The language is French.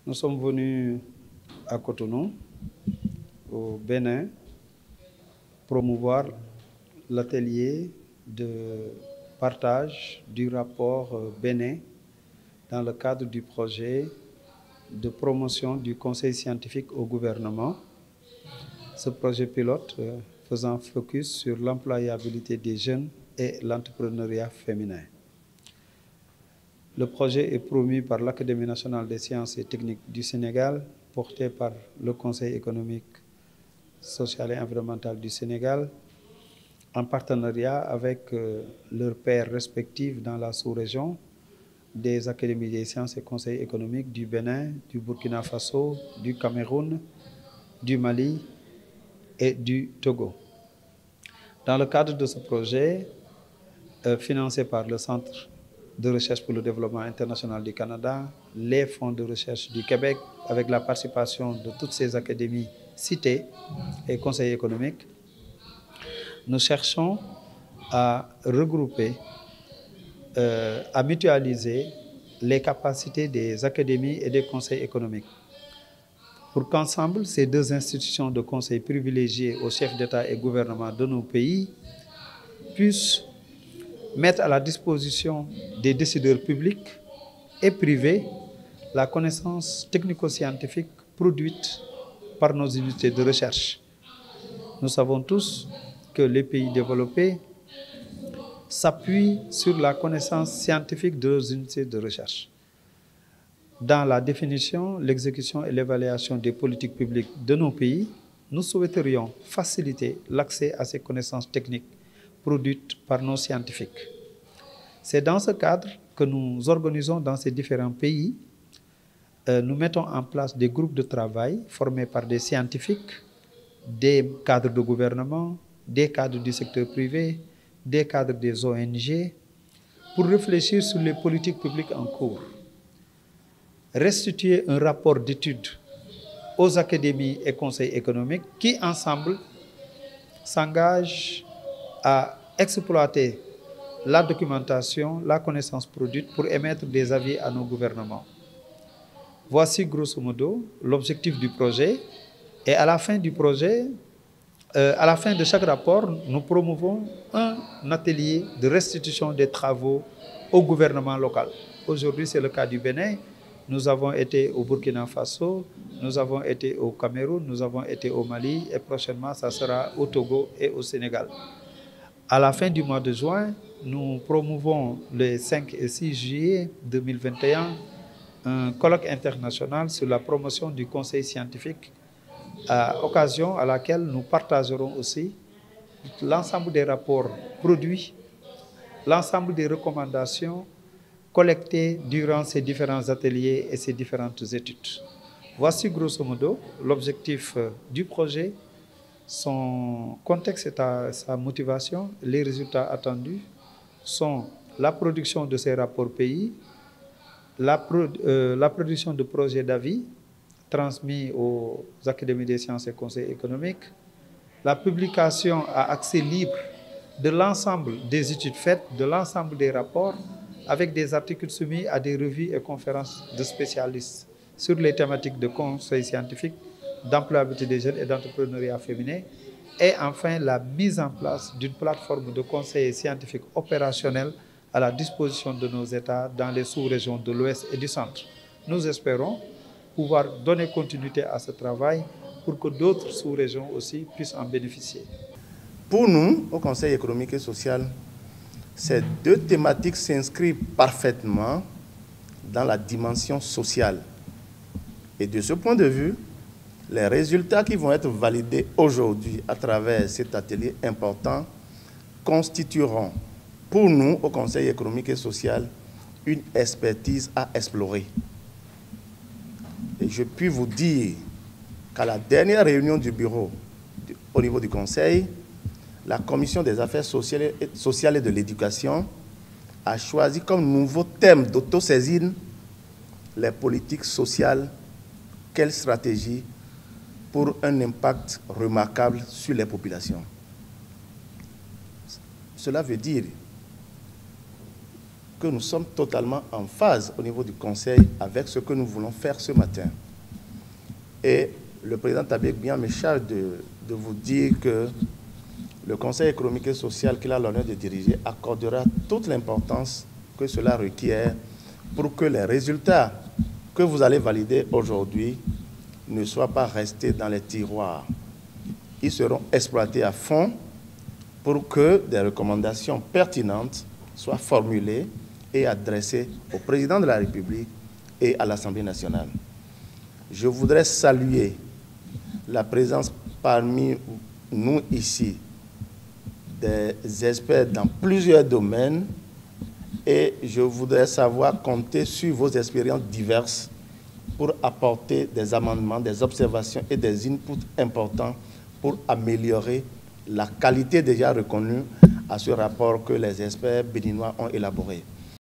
Nous sommes venus à Cotonou, au Bénin, promouvoir l'atelier de partage du rapport Bénin dans le cadre du projet de promotion du conseil scientifique au gouvernement. Ce projet pilote faisant focus sur l'employabilité des jeunes et l'entrepreneuriat féminin. Le projet est promu par l'Académie nationale des sciences et techniques du Sénégal, porté par le Conseil économique, social et environnemental du Sénégal, en partenariat avec leurs pairs respectifs dans la sous-région, des académies des sciences et conseils économiques du Bénin, du Burkina Faso, du Cameroun, du Mali et du Togo. Dans le cadre de ce projet, financé par le Centre de recherche pour le développement international du Canada, les fonds de recherche du Québec, avec la participation de toutes ces académies citées et conseils économiques, nous cherchons à regrouper, à mutualiser les capacités des académies et des conseils économiques pour qu'ensemble, ces deux institutions de conseil privilégiées aux chefs d'État et gouvernement de nos pays puissent mettre à la disposition des décideurs publics et privés la connaissance technico-scientifique produite par nos unités de recherche. Nous savons tous que les pays développés s'appuient sur la connaissance scientifique de leurs unités de recherche. Dans la définition, l'exécution et l'évaluation des politiques publiques de nos pays, nous souhaiterions faciliter l'accès à ces connaissances techniques produites par nos scientifiques. C'est dans ce cadre que nous organisons dans ces différents pays, nous mettons en place des groupes de travail formés par des scientifiques, des cadres de gouvernement, des cadres du secteur privé, des cadres des ONG, pour réfléchir sur les politiques publiques en cours. Restituer un rapport d'études aux académies et conseils économiques qui, ensemble, s'engagent à exploiter la documentation, la connaissance produite pour émettre des avis à nos gouvernements. Voici grosso modo l'objectif du projet. Et à la fin du projet, à la fin de chaque rapport, nous promouvons un atelier de restitution des travaux au gouvernement local. Aujourd'hui, c'est le cas du Bénin. Nous avons été au Burkina Faso, nous avons été au Cameroun, nous avons été au Mali et prochainement, ça sera au Togo et au Sénégal. À la fin du mois de juin, nous promouvons le 5 et 6 juillet 2021 un colloque international sur la promotion du conseil scientifique, occasion à laquelle nous partagerons aussi l'ensemble des rapports produits, l'ensemble des recommandations collectées durant ces différents ateliers et ces différentes études. Voici grosso modo l'objectif du projet, son contexte et sa motivation. Les résultats attendus sont la production de ces rapports pays, la production de projets d'avis transmis aux académies des sciences et conseils économiques, la publication à accès libre de l'ensemble des études faites, de l'ensemble des rapports, avec des articles soumis à des revues et conférences de spécialistes sur les thématiques de conseil scientifique, d'employabilité des jeunes et d'entrepreneuriat féminin, et enfin la mise en place d'une plateforme de conseil scientifique opérationnel à la disposition de nos États dans les sous-régions de l'Ouest et du Centre. Nous espérons pouvoir donner continuité à ce travail pour que d'autres sous-régions aussi puissent en bénéficier. Pour nous, au Conseil économique et social, ces deux thématiques s'inscrivent parfaitement dans la dimension sociale. Et de ce point de vue, les résultats qui vont être validés aujourd'hui à travers cet atelier important constitueront pour nous, au Conseil économique et social, une expertise à explorer. Et je puis vous dire qu'à la dernière réunion du bureau au niveau du Conseil, la Commission des affaires sociales et de l'éducation a choisi comme nouveau thème d'autosaisine les politiques sociales, quelle stratégie pour un impact remarquable sur les populations. Cela veut dire que nous sommes totalement en phase au niveau du Conseil avec ce que nous voulons faire ce matin. Et le président Tabek Bian me charge de vous dire que le Conseil économique et social qu'il a l'honneur de diriger accordera toute l'importance que cela requiert pour que les résultats que vous allez valider aujourd'hui ne soient pas restés dans les tiroirs. Ils seront exploités à fond pour que des recommandations pertinentes soient formulées et adressées au président de la République et à l'Assemblée nationale. Je voudrais saluer la présence parmi nous ici des experts dans plusieurs domaines et je voudrais savoir compter sur vos expériences diverses pour apporter des amendements, des observations et des inputs importants pour améliorer la qualité déjà reconnue à ce rapport que les experts béninois ont élaboré.